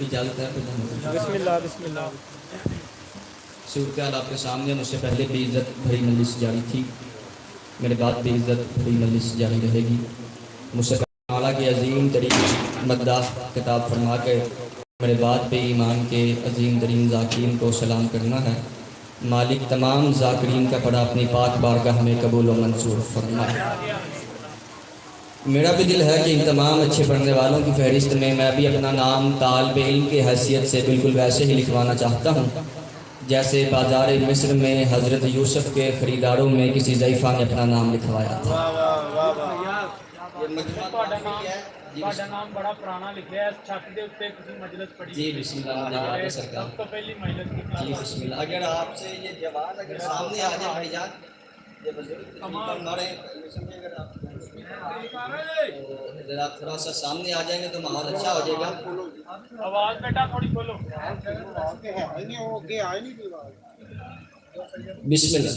اجازت ہے؟ بسم اللہ بسم اللہ۔ صورتحال آپ کے سامنے، مجھ سے پہلے بے عزت بھری مجلس جاری تھی، میرے بعد بے عزت بھری مجلس جاری رہے گی۔ مجھ سے تعالیٰ کے عظیم ترین مداح خطاب فرما کے میرے بعد بے ایمان کے عظیم ترین ذاکرین کو سلام کرنا ہے۔ مالک تمام ذاکرین کا پڑھا اپنی پاک بارگاہ میں قبول و منظور فرمائے۔ میرا بھی دل ہے کہ ان تمام اچھے پڑھنے والوں کی فہرست میں میں بھی اپنا نام طالب علم کی حیثیت سے بالکل ویسے ہی لکھوانا چاہتا ہوں جیسے بازار مصر میں حضرت یوسف کے خریداروں میں کسی ضعیفہ نے اپنا نام لکھوایا تھا۔ ਤੁਹਾਡਾ ਨਾਮ ਬੜਾ ਪੁਰਾਣਾ ਲਿਖਿਆ ਹੈ ਛੱਤ ਦੇ ਉੱਤੇ ਤੁਸੀਂ ਮਜਲਿਸ ਪੜ੍ਹੀ। جی بسم اللہ، مجھے یاد ہے سرکار۔ سب تو پہلی مجلس کی جی بسم اللہ۔ اگر آپ سے یہ جواب اگر سامنے آ جائے بھائی جان، یہ بزرگ ہمارے اگر آپ اگر آپ تھوڑا سا سامنے آ جائیں گے تو ماحول اچھا ہو جائے گا۔ آواز بیٹا تھوڑی کھولو۔ بسم اللہ۔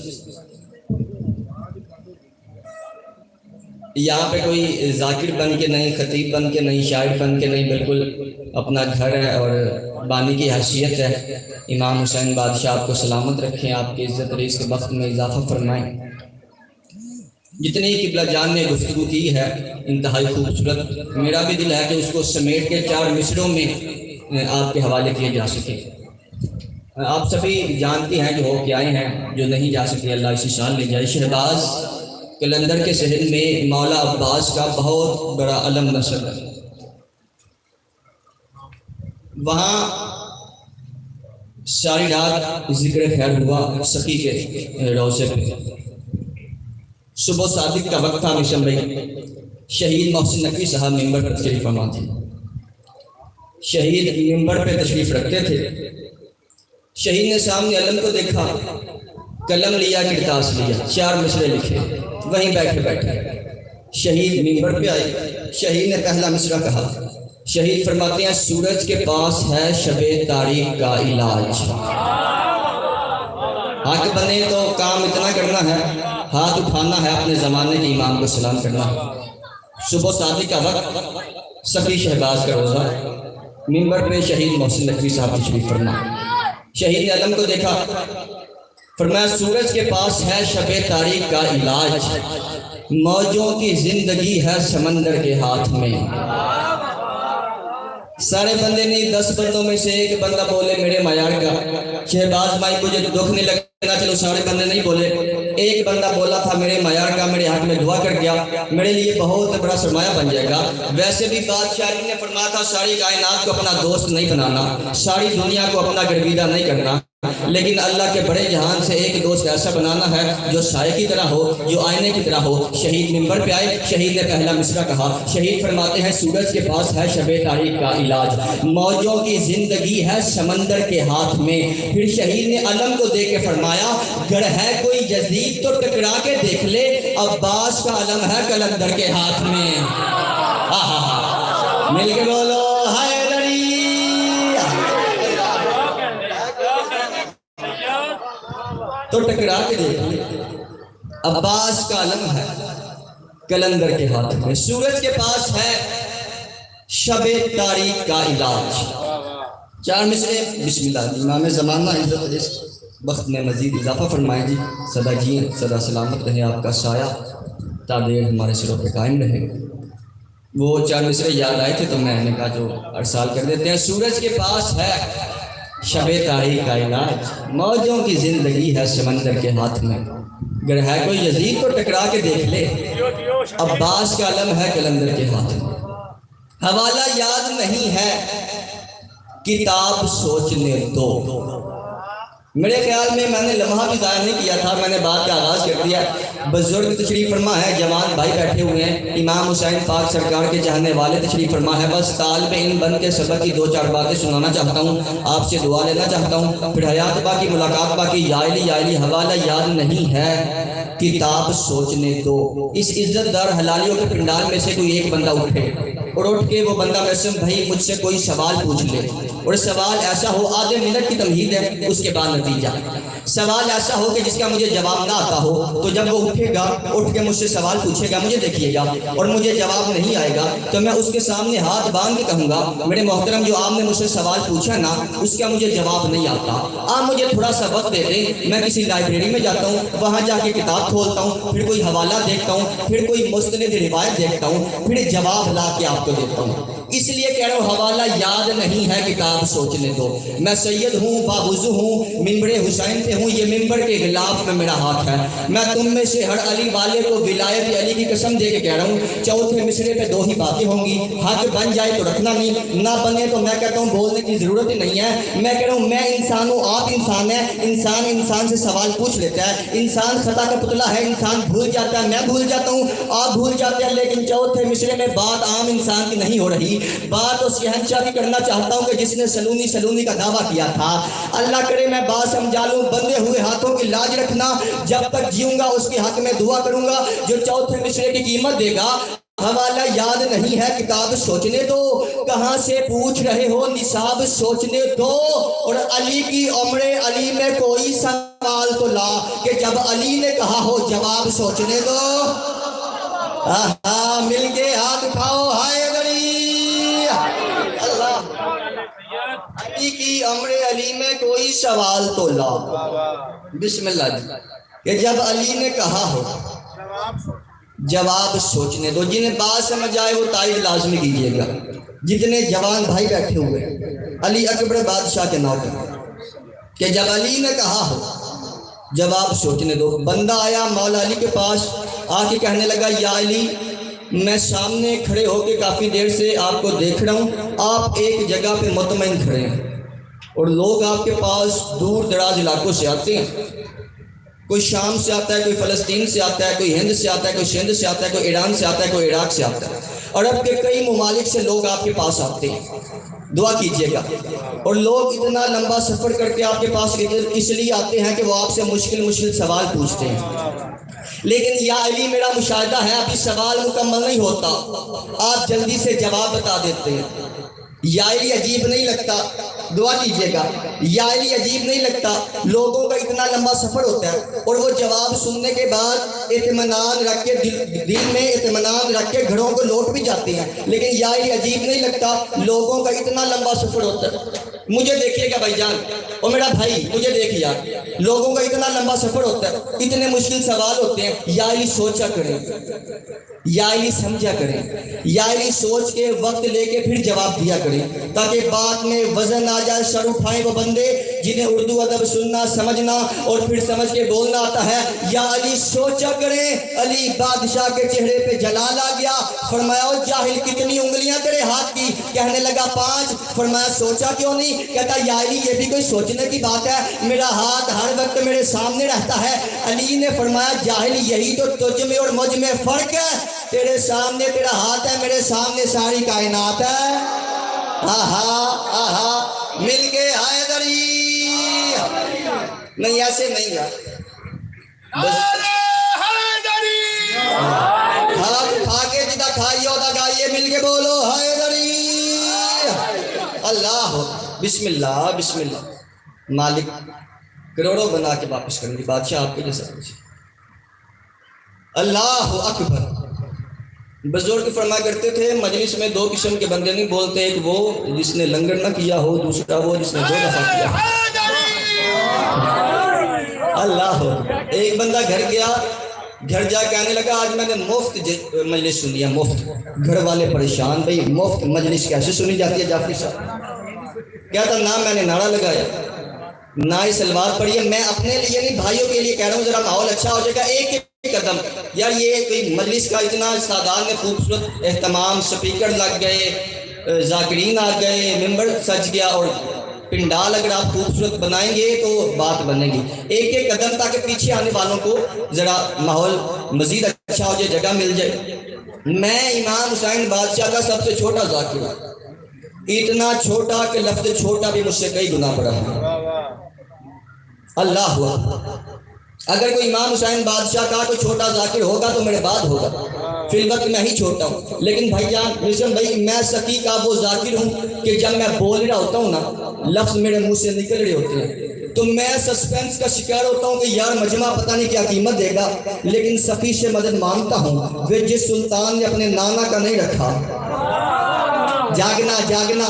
یہاں پہ کوئی ذاکر بن کے نہیں، خطیب بن کے نہیں، شاعر بن کے نہیں، بالکل اپنا گھر ہے اور بانی کی حیثیت ہے۔ امام حسین بادشاہ آپ کو سلامت رکھیں، آپ کی عزت رئیس کے وقت میں اضافہ فرمائیں۔ جتنی قبلہ جان نے گفتگو کی ہے انتہائی خوبصورت، میرا بھی دل ہے کہ اس کو سمیٹ کے 4 مصروں میں آپ کے حوالے کیے جا سکے۔ آپ سبھی جانتی ہیں کہ ہو کے آئے ہیں، جو نہیں جا سکے اللہ اسی سال لے جائے۔ شہباز قلندر کے شہر میں مولا عباس کا بہت بڑا علم نشر ہے، وہاں ساری رات ذکر خیر ہوا سخی کے روضے پہ۔ صبح صادق کا وقت تھا، مشن بھائی شہید محسن نقوی صاحب ممبر پر تشریف فرما تھے۔ شہید ممبر پہ تشریف رکھتے تھے۔ شہید نے سامنے علم کو دیکھا، قلم لیا، کرتاس لیا، 4 مصرے لکھے، وہیں بیٹھے شہید ممبر پہ آئے۔ شہید نے پہلا مصرع کہا۔ شہید فرماتے ہیں سورج کے پاس ہے شب تاریک کا علاج۔ حق بنے تو کام اتنا کرنا ہے، ہاتھ اٹھانا ہے، اپنے زمانے کے امام کو سلام کرنا ہے۔ صبح صادق کا وقت، صفی شہباز کا روزہ، ممبر پہ شہید محسن نقوی صاحب تشریف فرما۔ شہید نے علم کو دیکھا، فرمایا سورج کے پاس ہے شب تاریک کا علاج، موجوں کی زندگی ہے سمندر کے ہاتھ میں۔ سارے بندے نہیں، 10 بندوں میں سے ایک بندہ بولے میرے معیار کا، شہباز بھائی مجھے دکھ نہیں لگا، چلو سارے بندے نہیں بولے، ایک بندہ بولا تھا میرے معیار کا، میرے حق میں دعا کر گیا، میرے لیے بہت بڑا سرمایہ بن جائے گا۔ ویسے بھی بادشاہ نے فرمایا تھا ساری کائنات کو اپنا دوست نہیں بنانا، ساری دنیا کو اپنا گرویدہ نہیں کرنا، لیکن اللہ کے بڑے جہان سے ایک دوست ایسا بنانا ہے جو سائے کی طرح ہو، جو آئینے کی طرح ہو۔ شہید ممبر پہ آئے، شہید نے پہلا مصرع کہا۔ شہید فرماتے ہیں سورج کے پاس ہے شب تاریک کا علاج، موجوں کی زندگی ہے سمندر کے ہاتھ میں۔ پھر شہید نے علم کو دے کے فرمایا گر ہے کوئی یزید تو ٹکرا کے دیکھ لے، عباس کا علم ہے قلندر کے ہاتھ میں۔ مل کے بولو تو ٹکرا کے دیکھ لے، عباس کا علم ہے قلندر کے ہاتھ میں۔ سورج کے پاس ہے شب تاریک کا علاج۔ 4 مصرے بسم اللہ۔ امام زمانہ عزت اس وقت میں مزید اضافہ فرمائیں جی، سدا جی سدا سلامت رہے آپ کا سایہ، تا دیر ہمارے سروں پہ قائم رہے۔ وہ 4 مصرے یاد آئے تھے تو میں نے کہا جو ارسال کر دیتے ہیں۔ سورج کے پاس ہے شب تاریک کا علاج، موجوں کی زندگی ہے سمندر کے ہاتھ میں، گر ہے کوئی یزید کو ٹکرا کے دیکھ لے، عباس کا علم ہے قلندر کے ہاتھ میں۔ حوالہ یاد نہیں ہے کتاب سوچنے دو۔ میرے خیال میں نے لمحہ بھی ضائع نہیں کیا تھا، میں نے بات کا آغاز کر دیا۔ بزرگ تشریف فرما ہے، جوان بھائی بیٹھے ہوئے ہیں، امام حسین پاک سرکار کے چاہنے والے تشریف فرما ہے۔ بس طالب علم بن کے سبق کی 2-4 باتیں سنانا چاہتا ہوں، آپ سے دعا لینا چاہتا ہوں، پھر حیات باقی ملاقات باقی۔ یا علی حوالہ یاد نہیں ہے کتاب سوچنے دو۔ اس عزت دار حلالیوں کے پنڈال میں سے کوئی ایک بندہ اٹھے اور اٹھ کے وہ بندہ بھائی مجھ سے کوئی سوال پوچھ لے، اور سوال ایسا ہو آدھے منٹ کی تمہید ہے اس کے بعد نتیجہ، سوال ایسا ہو کہ جس کا مجھے جواب نہ آتا ہو تو جب وہ اٹھے گا اٹھ کے مجھ سے سوال پوچھے گا مجھے دیکھیے گا اور مجھے جواب نہیں آئے گا تو میں اس کے سامنے ہاتھ باندھ کے کہوں گا میرے محترم جو آپ نے مجھ سے سوال پوچھا نا اس کا مجھے جواب نہیں آتا، آپ مجھے تھوڑا سا وقت دے دیں، میں کسی لائبریری میں جاتا ہوں وہاں جا کے کتاب کھولتا ہوں پھر کوئی حوالہ دیکھتا ہوں پھر کوئی مستند روایت دیکھتا ہوں پھر جواب لا کے آپ کو دیتا ہوں۔ اس لیے کہہ رہا ہوں حوالہ یاد نہیں ہے کتاب سوچنے دو، میں سید ہوں باوضو ہوں ممبر حسین پہ ہوں، یہ ممبر کے غلاف میں میرا ہاتھ ہے، میں تم میں سے ہر علی والے کو ولایت علی کی قسم دے کے کہہ رہا ہوں چوتھے مصرے پہ 2 ہی باتیں ہوں گی، حق بن جائے تو رکھنا نہیں، نہ بنے تو میں کہتا ہوں بولنے کی ضرورت ہی نہیں ہے، میں کہہ رہا ہوں میں انسان ہوں آپ انسان ہیں، انسان انسان سے سوال پوچھ لیتا ہے، انسان خطا کا پتلا ہے، انسان بھول جاتا ہے، میں بھول جاتا ہوں آپ بھول جاتے ہیں، لیکن چوتھے مصرے میں بات عام انسان کی نہیں ہو رہی، بات اس شہنشاہ کی کرنا چاہتا ہوں کہ جس نے سلونی کا دعویٰ کیا تھا، اللہ کرے میں بات سمجھا لوں، بندے ہوئے ہاتھوں کی لاج رکھنا، جب تک جیوں گا اس کے حق میں دعا کروں گا جو چوتھے مصرے کی قیمت دے گا۔ حوالہ یاد نہیں ہے کتاب سوچنے دو، کہاں سے پوچھ رہے ہو نصاب سوچنے دو، اور علی کی عمر علی میں کوئی سوال تو لا کہ جب علی نے کہا ہو جواب سوچنے دو۔ مل کے ہاتھ اٹھاؤ ہائے دری اللہ، علی کی عمر علی میں کوئی سوال تو لا، بسم اللہ جی، کہ جب علی نے کہا ہو جواب سوچنے دو۔ جنہیں بات سمجھ آئے وہ تائید لازمی کیجئے گا، جتنے جوان بھائی بیٹھے ہوئے علی اکبر بادشاہ کے نام کہ جب علی نے کہا ہو جواب سوچنے دو۔ بندہ آیا مولا علی کے پاس آ کے کہنے لگا یا علی میں سامنے کھڑے ہو کے کافی دیر سے آپ کو دیکھ رہا ہوں، آپ ایک جگہ پہ مطمئن کھڑے ہیں اور لوگ آپ کے پاس دور دراز علاقوں سے آتے ہیں، کوئی شام سے آتا ہے، کوئی فلسطین سے آتا ہے، کوئی ہند سے آتا ہے، کوئی سندھ سے آتا ہے، کوئی ایران سے آتا ہے، کوئی عراق سے آتا ہے، عرب کے کئی ممالک سے لوگ آپ کے پاس آتے ہیں، دعا کیجئے گا۔ اور لوگ اتنا لمبا سفر کر کے آپ کے پاس اس لیے آتے ہیں کہ وہ آپ سے مشکل سوال پوچھتے ہیں، لیکن یا علی میرا مشاہدہ ہے ابھی سوال مکمل نہیں ہوتا، آپ جلدی سے جواب بتا دیتے ہیں۔ یا علی عجیب نہیں لگتا، دعا کیجئے گا، یا علی عجیب نہیں لگتا، لوگوں کا اتنا لمبا سفر ہوتا ہے اور وہ جواب سننے کے بعد اطمینان رکھ کے دل میں اطمینان رکھ کے گھروں کو لوٹ بھی جاتے ہیں، لیکن یا علی عجیب نہیں لگتا، لوگوں کا اتنا لمبا سفر ہوتا ہے۔ مجھے دیکھیے گا بھائی جان اور میرا بھائی مجھے دیکھیے، لوگوں کا اتنا لمبا سفر ہوتا ہے، اتنے مشکل سوال ہوتے ہیں، یا علی سوچا کریں، یا علی سمجھا کریں، یا علی سوچ کے وقت لے کے پھر جواب دیا کریں تاکہ بات میں وزن آ جائے۔ سر اٹھائیں وہ بندے جنہیں اردو ادب سننا سمجھنا اور پھر سمجھ کے بولنا آتا ہے، یا علی سوچا کریں۔ علی بادشاہ کے چہرے پہ جلال آ گیا، فرمایا او جاہل کتنی انگلیاں تیرے ہاتھ کی؟ کہنے لگا 5۔ فرمایا سوچا کیوں نہیں؟ کہتا یا علی یہ بھی کوئی سوچنے کی بات ہے، میرا ہاتھ ہر وقت میرے سامنے رہتا ہے۔ علی نے فرمایا جاہل یہی تو تجھ میں اور مجھ میں فرق ہے، تیرے سامنے تیرا ہاتھ ہے، میرے سامنے ساری کائنات ہے۔ مل کے حیدری، نہیں ایسے نہیں ہے، ہاتھ اٹھا کے جدہ کھائیے ہوتا گائیے، مل کے بولو حیدری اللہ، بسم اللہ بسم اللہ۔ مالک کروڑوں بنا کے واپس کریں گے، بادشاہ آپ کے جیسا کچھ۔ اللہ اکبر۔ بزرگ فرمایا کرتے تھے مجلس میں 2 قسم کے بندے نہیں بولتے، ایک وہ جس نے لنگر نہ کیا ہو، دوسرا وہ جس نے 2 دفعہ کیا ہو۔ اللہ، ایک بندہ گھر گیا، گھر جا کے آنے لگا آج میں نے مفت مجلس سن لیا، مفت۔ گھر والے پریشان، بھئی مفت مجلس کیسے سنی جاتی ہے جعفری صاحب؟ کہتا نہ میں نے نعرہ لگایا نہ ہی سلوار پڑھی ہے، میں اپنے لیے نہیں بھائیوں کے لیے کہہ رہا ہوں ذرا ماحول اچھا ہو جائے گا، ایک قدم۔ یار یہ کوئی مجلس کا اتنا سادات میں خوبصورت اہتمام، سپیکر لگ گئے، ذاکرین آ گئے، ممبر سج گیا، اور پنڈال اگر آپ خوبصورت بنائیں گے تو بات بنے گی۔ ایک قدم تاکہ پیچھے آنے والوں کو ذرا ماحول مزید اچھا ہو جائے، جگہ مل جائے۔ میں امام حسین بادشاہ کا سب سے چھوٹا ذاکر ہوں، اتنا چھوٹا کہ لفظ چھوٹا بھی مجھ سے کئی گنا بڑا ہے۔ اللہ ہوا، اگر کوئی امام حسین بادشاہ کا کوئی چھوٹا ذاکر ہوگا تو میرے بعد ہوگا، فی الوقت میں ہی چھوٹا ہوں، لیکن بھائی جان مسلم بھائی میں سکی کا وہ ذاکر ہوں کہ جب میں بول رہا ہوتا ہوں نا لفظ میرے منہ سے نکل رہے ہوتے ہیں تو میں سسپینس کا شکار ہوتا ہوں کہ یار مجمع پتہ نہیں کیا قیمت دے گا، لیکن سفی سے مدد مانگتا ہوں وہ جس سلطان نے اپنے نانا کا نہیں رکھا۔ جاگنا جاگنا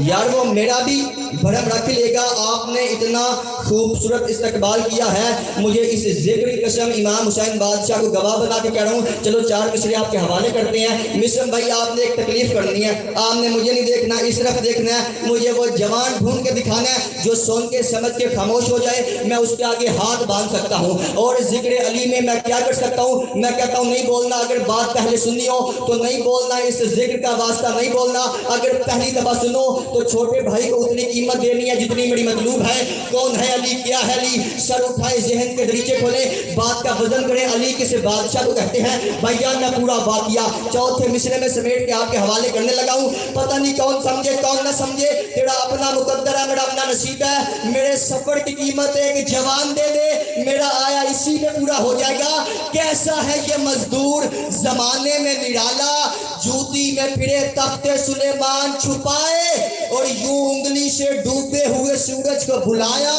یار وہ میرا بھی بھرم رکھ لے گا۔ آپ نے اتنا خوبصورت استقبال کیا ہے، مجھے اس ذکر کی قسم امام حسین بادشاہ کو گواہ بنا کے کہہ رہا ہوں، چلو 4 مصرے آپ کے حوالے کرتے ہیں۔ مسلم بھائی آپ نے ایک تکلیف کرنی ہے، آپ نے مجھے نہیں دیکھنا، اس طرف دیکھنا ہے، مجھے وہ جوان ڈھونڈ کے دکھانا ہے جو سن کے سمجھ کے خاموش ہو جائے، میں اس کے آگے ہاتھ باندھ سکتا ہوں۔ اور ذکر علی میں کیا کر سکتا ہوں؟ میں کہتا ہوں نہیں بولنا، اگر بات پہلے سننی ہو تو نہیں بولنا، اس ذکر کا واسطہ نہیں بولنا، اگر پہلی دفعہ سنو تو چھوٹے بھائی کو اتنی قیمت دینی ہے جتنی میری مطلوب ہے۔ کون ہے علی؟ کیا ہے علی؟ سر اٹھائے، ذہن کے دریچے کھولے، بات کا وزن کریں، علی کسے بادشاہ کو کہتے ہیں۔ بھائی جان میں پورا واقعہ 4تھے مصرے میں سمیٹ کے آپ کے حوالے کرنے لگا ہوں، پتہ نہیں کون سمجھے کون نہ سمجھے، تیرا اپنا مقدر ہے، میرا اپنا نصیب ہے۔ میرے سفر کی قیمت ایک جوان دے دے، میرا آیا اسی میں پورا ہو جائے گا۔ کیسا ہے یہ مزدور زمانے میں نرالا، جوتی میں پھرے تخت سلیمان چھپائے، اور یوں انگلی سے ڈوبے ہوئے سورج کو بلایا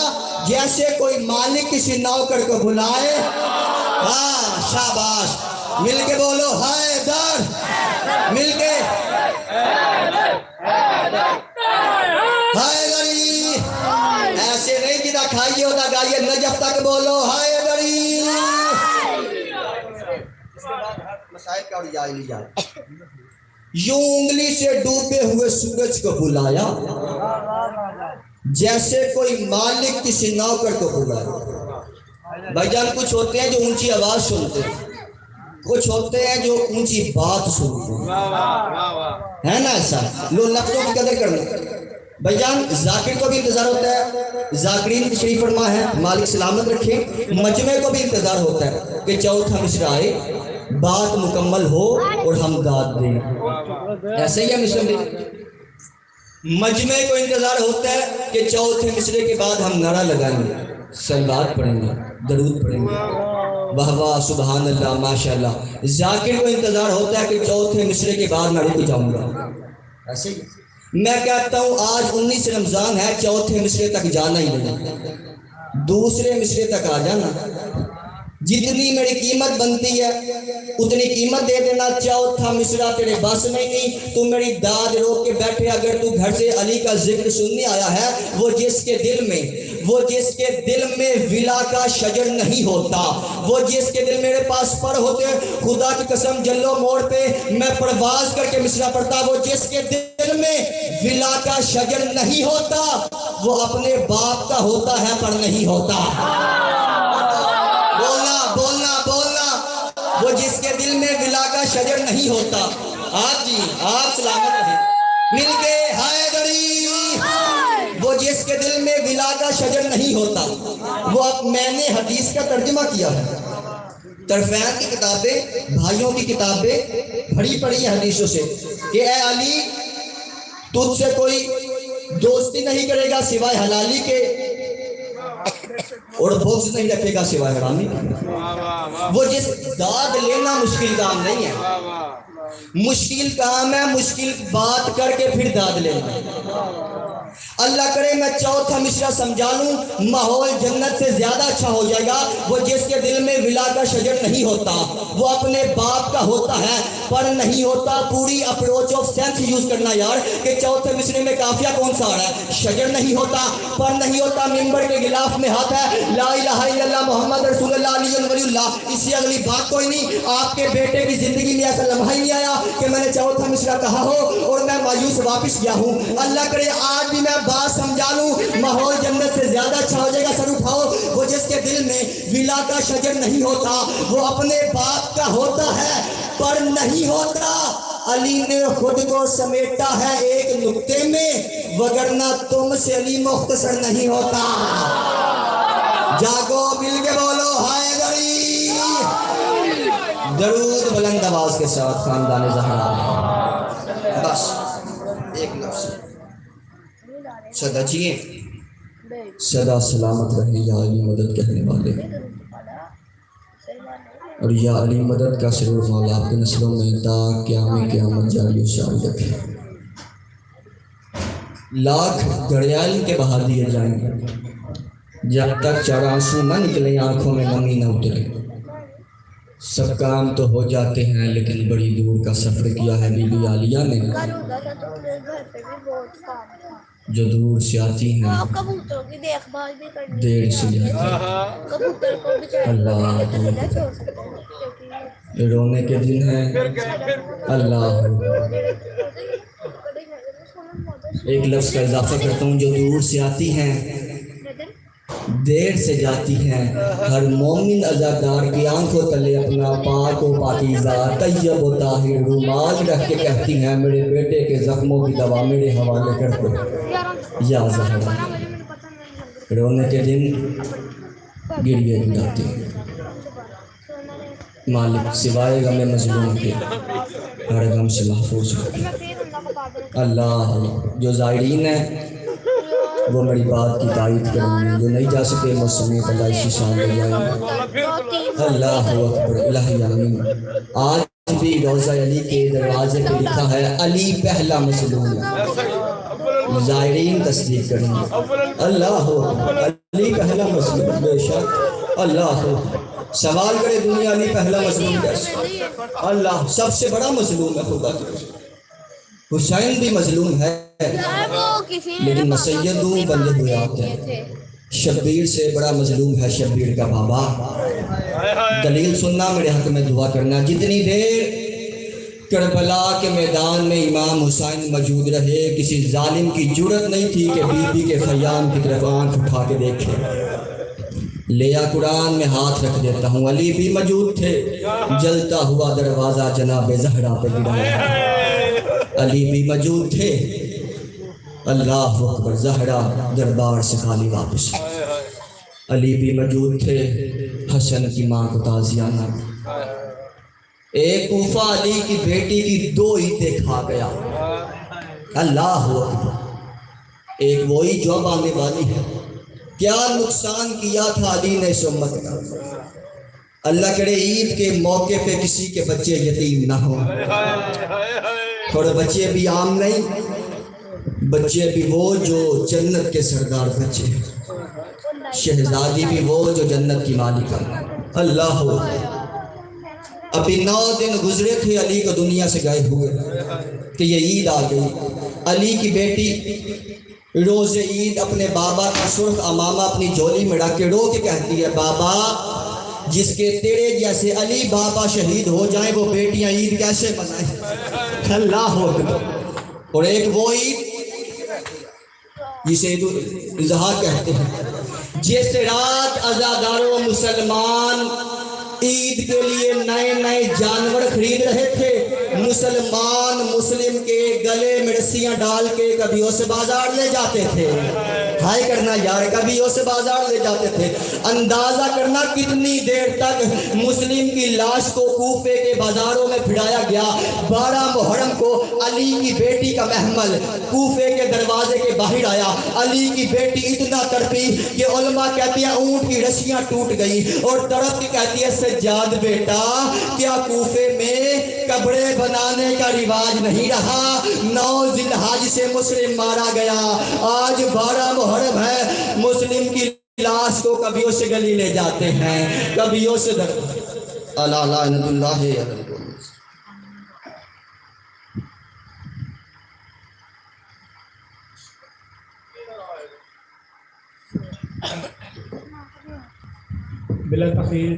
جیسے کوئی مالک کسی نوکر کو بلائے۔ ہاں شاباش، مل کے بولو حیدر، مل کے حیدری، ایسے نہیں جدہ کھائیے ہوتا گائیے، نجف تک بولو حیدری۔ مسائل کا اور جائے لی جائے، یوں انگلی سے ڈوبے ہوئے سورج کو بلایا جیسے کوئی مالک کسی نوکر کو بلایا۔ بھائی جان کچھ ہوتے ہیں جو اونچی آواز سنتے ہیں، کچھ ہوتے ہیں جو اونچی بات سنتے ہیں، ہے نا ایسا؟ لو لفظوں کی قدر کرنا۔ بھائی جان ذاکر کو بھی انتظار ہوتا ہے، ذاکرین کی شریف فرما ہے مالک سلامت رکھے، مجمع کو بھی انتظار ہوتا ہے کہ 4تھا مصرع آئے، بات مکمل ہو اور ہم داد دیں۔ ایسے ہی ہے مسلم بھی، مجمع کو انتظار ہوتا ہے کہ 4تھے مصرے کے بعد ہم نعرہ لگائیں گے، صلوات پڑھیں گے، درود پڑھیں گے، واہ واہ سبحان اللہ ماشاءاللہ۔ ذاکر کو انتظار ہوتا ہے کہ 4تھے مصرے کے بعد میں رک جاؤں گا۔ ایسے ہی میں کہتا ہوں آج 19 رمضان ہے، 4تھے مصرے تک جانا ہی نہیں، دوسرے مصرے تک آ جانا، جتنی میری قیمت بنتی ہے اتنی قیمت دے دینا۔ 4تھا مصرع تیرے بس میں نہیں، تو میری داد روک کے بیٹھے، اگر تو گھر سے علی کا ذکر سننے آیا ہے، وہ جس کے دل میں ولا کا شجر نہیں ہوتا، وہ جس کے دل میرے پاس پر ہوتے، خدا کی قسم جلو موڑ پہ میں پرواز کر کے مصرع پڑھتا، وہ جس کے دل میں ولا کا شجر نہیں ہوتا وہ اپنے باپ کا ہوتا ہے پر نہیں ہوتا۔ بولنا بولنا بولنا، وہ جس کے دل میں ولا کا شجر نہیں ہوتا۔ آپ جی آپ سلامت رہیں، مل کے حیدری، وہ جس کے دل میں ولا کا شجر نہیں ہوتا۔ وہ اب میں نے حدیث کا ترجمہ کیا ہے، طرفین کی کتابیں، بھائیوں کی کتابیں بھری پڑی ہیں حدیثوں سے کہ اے علی تجھ سے کوئی دوستی نہیں کرے گا سوائے حلالی کے، اور بغض نہیں رکھے گا سوائے حرامی کے۔ وہ جس داد لینا مشکل کام نہیں ہے، مشکل کام ہے مشکل بات کر کے پھر داد لینا۔ اللہ کرے میں 4تھا مصرع سمجھا لوں، ماحول جنت سے زیادہ اچھا ہو جائے گا۔ وہ جس کے دل میں ولا کا شجر نہیں ہوتا وہ اپنے باپ کا ہوتا ہے پر نہیں ہوتا۔ پوری اپروچ آف سینس یوز کرنا یار کہ 4تھے مصرے میں قافیہ کون سا آ رہا ہے، شجر نہیں ہوتا پر نہیں ہوتا، ممبر کے غلاف میں ہاتھ ہے، لا الہ الا اللہ محمد رسول اللہ علی ولی اللہ، اس سے اگلی بات کوئی نہیں۔ آپ کے بیٹے کی زندگی میں ایسا لمحہ ہی نہیں آیا کہ میں نے 4تھا مصرع کہا ہو اور میں مایوس واپس گیا ہوں۔ اللہ کرے آج بھی میں بات سمجھا لوں، ماحول جنت سے زیادہ اچھا ہو جائے گا۔ سر اٹھاؤ، وہ جس کے دل میں ولا کا شجر نہیں ہوتا وہ اپنے باپ کا ہوتا ہے پر نہیں ہوتا۔ علی نے خود کو سمیٹا ہے ایک نقطے میں، وگرنہ تم سے علی مختصر نہیں ہوتا۔ جاگو مل کے بولو حیدری، درود بلند آواز کے ساتھ خاندان زہرا۔ بس ایک لفظ سدا جیے، سدا سلامت رہے یا علی مدد کہنے والے۔ اور یا علی مدد کا سرور مولا آپ کے نسلوں میں تا قیامت جاری و ساری رکھے. لاکھ گھڑیال کے بہا دیے جائیں گے جب تک چار آنسو نہ نکلیں آنکھوں میں نمی نہ اترے. سب کام تو ہو جاتے ہیں لیکن بڑی دور کا سفر کیا ہے بی بی عالیہ نے. جو دور سے آتی ہیں کبوتروں کی دیکھ بھال بھی کرنی دیر سے جاتی ہیں. کبوتر کو اللہ رونے کے دن ہیں. اللہ ایک لفظ کا اضافہ کرتا ہوں، جو دور سے آتی ہیں دیر سے جاتی ہیں. ہر مومن عزادار کی آنکھوں تلے اپنا پاک و پاکیزہ طیب و طاہر رومال رکھ کے کہتی ہیں میرے بیٹے کے زخموں کی دوا میرے حوالے کر دو یا زہرا. رونے کے دن گریے گراتی ہیں. مالک سوائے غم مظلوم کے ہر غم سے محفوظ رکھے. اللہ جو زائرین ہیں وہ میری بات کی تائید کریں گے، جو نہیں جا سکے مجھ سمیت اللہ اسی شان لے جائیں گے. اللہ اکبر الہی آمین. آج بھی روضہ علی کے دروازے پہ لکھا ہے علی پہلا مظلوم ہے. زائرین تصدیق کریں گے. اللہ اکبر علی پہلا مظلوم بے شک. اللہ اکبر سوال کرے دنیا علی پہلا مظلوم کیسے؟ اللہ سب سے بڑا مظلوم ہے خدا کی. حسین بھی مظلوم ہے لیکن مسیدوں بندے ہوئے آتے ہیں. شبیر سے بڑا مظلوم ہے شبیر کا بابا. دلیل سننا میرے حق میں دعا کرنا. جتنی دیر کربلا کے میدان میں امام حسین موجود رہے کسی ظالم کی جرت نہیں تھی کہ بی بی کے خیام کی طرف آنکھ اٹھا کے دیکھے. لیا قرآن میں ہاتھ رکھ دیتا ہوں علی بھی موجود تھے. جلتا ہوا دروازہ جناب زہرا پہ گرایا. علی بھی موجود تھے. اللہ اکبر زہرا دربار سے خالی واپس. علی بھی موجود تھے. حسن کی ماں کو تعزیانہ. ایک کوفہ علی کی بیٹی کی 2 عیدیں کھا گیا. اللہ اکبر. ایک وہی جو اب آنے والی ہے. کیا نقصان کیا تھا علی نے اس امت کا. اللہ کرے عید کے موقع پہ کسی کے بچے یتیم نہ ہوں. تھوڑے بچے بھی عام نہیں، بچے بھی وہ جو جنت کے سردار بچے، شہزادی بھی وہ جو جنت کی مالکہ. اللہ ابھی 9 دن گزرے تھے علی کو دنیا سے گئے ہوئے کہ یہ عید آ گئی. علی کی بیٹی روز عید اپنے بابا کا سرخ امامہ اپنی جھولی میں رکھ کے رو کے کہتی ہے بابا جس کے تیرے جیسے علی بابا شہید ہو جائیں وہ بیٹیاں عید کیسے منائیں. اللہ اکبر. اور ایک وہ عید جسے عید الاضحیٰ کہتے ہیں جس رات عزاداروں مسلمان عید کے لیے نئے نئے جانور خرید رہے تھے. مسلمان مسلم کے گلے میں رسیاں ڈال کے کبھی اسے بازار لے جاتے تھے. ہائے کرنا یار کبھی اسے بازار لے جاتے تھے. اندازہ کرنا کتنی دیر تک مسلم کی لاش کو کوفے کے بازاروں میں پھرایا گیا. 12 محرم کو علی کی بیٹی کا محمل کوفے کے دروازے کے باہر آیا. علی کی بیٹی اتنا تڑپی کہ علماء کہتے ہیں اونٹ کی رسیاں ٹوٹ گئی اور تڑپ کے کہتی ہے سجاد بیٹا کیا کوفے میں قبریں بنانے کا رواج نہیں رہا. 9 ذی الحج سے مسلم مارا گیا. آج 12 محرم ہے. مسلم کی لاش کو کبھی اسے گلی لے جاتے ہیں کبھی اسے اللہ لعنت اللہ بلا تخیر